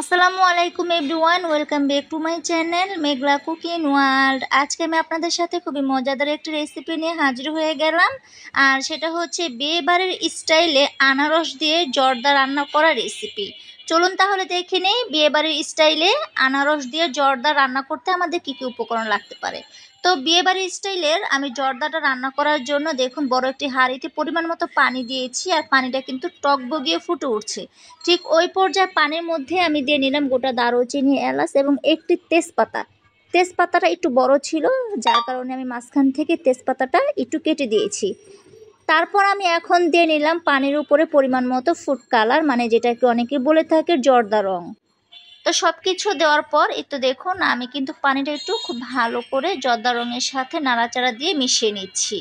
আসসালামু আলাইকুম everyone, welcome back to my channel Meghla cooking world. আজকে আমি আপনাদের সাথে খুবই মজাদার একটি রেসিপি নিয়ে হাজির হয়ে গেলাম। আর সেটা হচ্ছে বিয়ে বাড়ির স্টাইলে আনারস দিয়ে জর্দা রান্না করা রেসিপি। চলুন তাহলে দেখে নেই বিয়ে বাড়ির স্টাইলে আনারস দিয়ে জর্দা রান্না করতে আমাদের কী কী উপকরণ লাগতে পারে। তো বিয়ে বাড়ির স্টাইলের আমি জর্দাটা রান্না করার জন্য দেখুন বড় একটি হাঁড়িতে পরিমাণ মতো পানি দিয়েছি, আর পানিটা কিন্তু টকবগিয়ে ফুটে উঠছে। ঠিক ওই পর্যায়ে পানির মধ্যে আমি দিয়ে নিলাম গোটা দারুচিনি, এলাচ এবং একটি তেজপাতা। তেজপাতাটা একটু বড় ছিল, যার কারণে আমি মাঝখান থেকে তেজপাতাটা একটু কেটে দিয়েছি। তারপর আমি এখন দিয়ে নিলাম পানির উপরে পরিমাণ মতো ফুড কালার, মানে যেটাকে অনেকে বলে থাকে জর্দা রং। তো সব কিছু দেওয়ার পর একটু দেখুন আমি কিন্তু পানিটা একটু খুব ভালো করে জর্দা রঙের সাথে নাড়াচাড়া দিয়ে মিশিয়ে নিচ্ছি।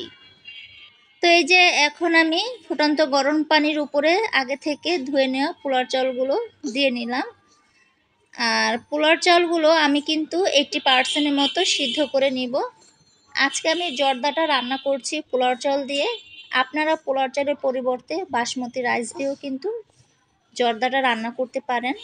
তো এই যে এখন আমি ফুটন্ত গরম পানির উপরে আগে থেকে ধুয়ে নেওয়া পোলার চালগুলো দিয়ে নিলাম। আর পোলার চালগুলো আমি কিন্তু 80% মতো সিদ্ধ করে নিব। আজকে আমি জর্দাটা রান্না করছি পোলার চাল দিয়ে। আপনারা পোলার চালের পরিবর্তে বাসমতি রাইস দিয়েও কিন্তু জর্দাটা রান্না করতে পারেন।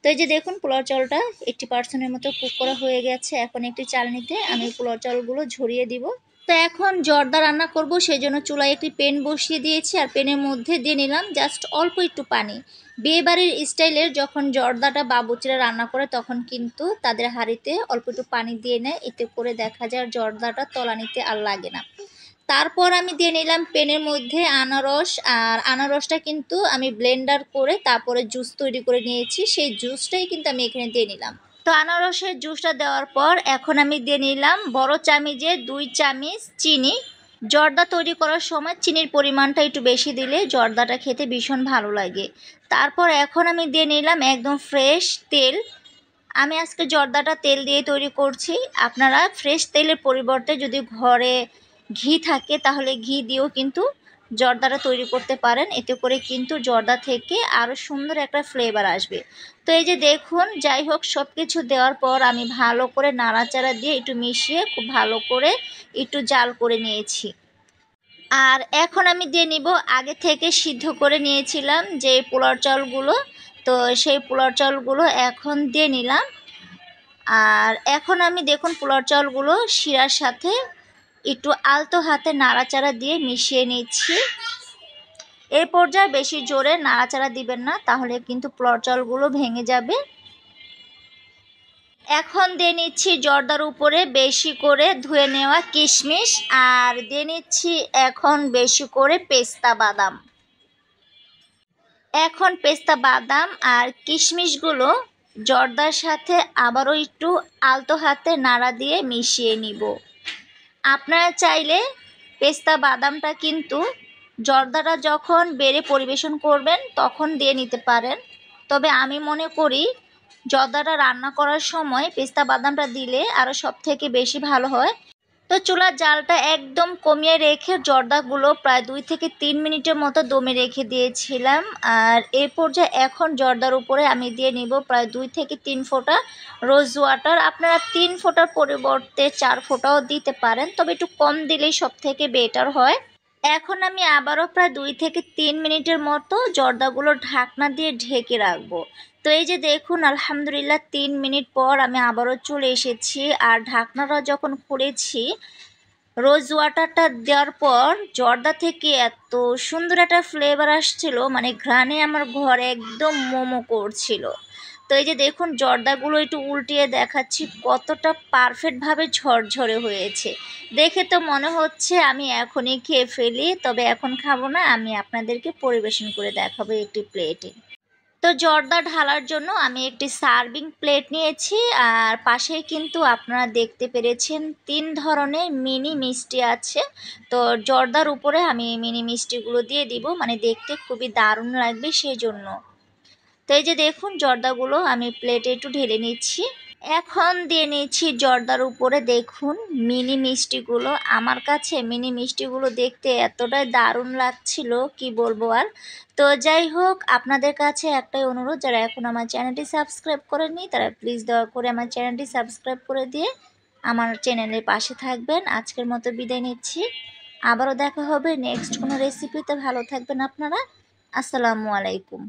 তো এই যে দেখুন পোলাও চালটা 80% মতো কুক করা হয়ে গেছে। এখন একটি চালনিতে আমি পোলাও চালগুলো ঝরিয়ে দিব। তো এখন জর্দা রান্না করব, সেই জন্য চুলায় একটি প্যান বসিয়ে দিয়েছি, আর প্যানের মধ্যে দিয়ে নিলাম জাস্ট অল্প একটু পানি। বিয়েবাড়ির স্টাইলের যখন জর্দাটা বাবুচিরা রান্না করে তখন কিন্তু তাদের হাঁড়িতে অল্প একটু পানি দিয়ে নেয়, এতে করে দেখা যায় জর্দাটা তলানিতে আর লাগে না। তারপর আমি দিয়ে নিলাম প্যানের মধ্যে আনারস, আর আনারসটা কিন্তু আমি ব্লেন্ডার করে তারপরে জুস তৈরি করে নিয়েছি, সেই জুসটাই কিন্তু আমি এখানে দিয়ে নিলাম। তো আনারসের জুসটা দেওয়ার পর এখন আমি দিয়ে নিলাম বড় চামচে 2 চামচ চিনি। জর্দা তৈরি করার সময় চিনির পরিমাণটা একটু বেশি দিলে জর্দাটা খেতে ভীষণ ভালো লাগে। তারপর এখন আমি দিয়ে নিলাম একদম ফ্রেশ তেল। আমি আজকে জর্দাটা তেল দিয়ে তৈরি করছি। আপনারা ফ্রেশ তেলের পরিবর্তে যদি ঘরে ঘি থাকে তাহলে ঘি দিয়েও কিন্তু জর্দাটা তৈরি করতে পারেন, এতে করে কিন্তু জর্দা থেকে আরও সুন্দর একটা ফ্লেভার আসবে। তো এই যে দেখুন, যাই হোক সব কিছু দেওয়ার পর আমি ভালো করে নাড়াচাড়া দিয়ে একটু মিশিয়ে খুব ভালো করে একটু জাল করে নিয়েছি। আর এখন আমি দিয়ে নিব আগে থেকে সিদ্ধ করে নিয়েছিলাম যে পোলার চালগুলো। তো সেই পোলার চালগুলো এখন দিয়ে নিলাম। আর এখন আমি দেখুন পোলার চালগুলো শিরার সাথে একটু আলতো হাতে নাড়াচাড়া দিয়ে মিশিয়ে নিচ্ছি। এই পর্যায়ে বেশি জোরে নাড়াচাড়া দিবেন না, তাহলে কিন্তু পোলার চালগুলো ভেঙে যাবে। এখন দিয়ে নিচ্ছি জর্দার উপরে বেশি করে ধুয়ে নেওয়া কিশমিশ, আর দিয়ে নিচ্ছি এখন বেশি করে পেস্তা বাদাম। এখন পেস্তা বাদাম আর কিশমিশগুলো জর্দার সাথে আবারও একটু আলতো হাতে নাড়া দিয়ে মিশিয়ে নিব। আপনারা চাইলে পেস্তা বাদামটা কিন্তু জর্দাটা যখন বেড়ে পরিবেশন করবেন তখন দিয়ে নিতে পারেন, তবে আমি মনে করি জর্দাটা রান্না করার সময় পেস্তা বাদামটা দিলে আরও সব থেকে বেশি ভালো হয়। তো চুলার জালটা একদম কমিয়ে রেখে জর্দাগুলো প্রায় 2 থেকে 3 মিনিটের মতো দমে রেখে দিয়েছিলাম। আর এই পর্যায়ে এখন জর্দার উপরে আমি দিয়ে নিব প্রায় 2 থেকে 3 ফোঁটা রোজ ওয়াটার। আপনারা 3 ফোঁটার পরিবর্তে 4 ফোঁটাও দিতে পারেন, তবে একটু কম দিলেই সব থেকে বেটার হয়। এখন আমি আবারও প্রায় 2 থেকে 3 মিনিটের মতো জর্দাগুলো ঢাকনা দিয়ে ঢেকে রাখবো। তো এই যে দেখুন আলহামদুলিল্লাহ 3 মিনিট পর আমি আবারও চলে এসেছি, আর ঢাকনাটা যখন খুলেছি রোজ ওয়াটারটা দেওয়ার পর জর্দা থেকে এত সুন্দর একটা ফ্লেভার আসছিল, মানে ঘ্রাণে আমার ঘরে একদম মোমো করছিল। তো এই যে দেখুন জর্দাগুলো একটু উল্টিয়ে দেখাচ্ছি কতটা পারফেক্টভাবে ঝরঝরে হয়েছে। দেখে তো মনে হচ্ছে আমি এখনই খেয়ে ফেলি, তবে এখন খাবো না, আমি আপনাদেরকে পরিবেশন করে দেখাবো একটি প্লেটে। তো জর্দা ঢালার জন্য আমি একটি সার্ভিং প্লেট নিয়েছি, আর পাশেই কিন্তু আপনারা দেখতে পেরেছেন 3 ধরনের মিনি মিষ্টি আছে। তো জর্দার উপরে আমি মিনি মিষ্টিগুলো দিয়ে দিব, মানে দেখতে খুবই দারুণ লাগবে সেই জন্য। তো এই যে দেখুন জর্দাগুলো আমি প্লেটে একটু ঢেলে নিচ্ছি। এখন দিয়ে নিচ্ছি জর্দার উপরে দেখুন মিনি মিষ্টিগুলো। আমার কাছে মিনি মিষ্টিগুলো দেখতে এতটাই দারুণ লাগছিল কি বলবো আর। তো যাই হোক আপনাদের কাছে একটাই অনুরোধ, যারা এখন আমার চ্যানেলটি সাবস্ক্রাইব করেননি তারা প্লিজ দয়া করে আমার চ্যানেলটি সাবস্ক্রাইব করে দিয়ে আমার চ্যানেলের পাশে থাকবেন। আজকের মতো বিদায় নিচ্ছি, আবারও দেখা হবে নেক্সট কোনো রেসিপিতে। ভালো থাকবেন আপনারা। আসসালামু আলাইকুম।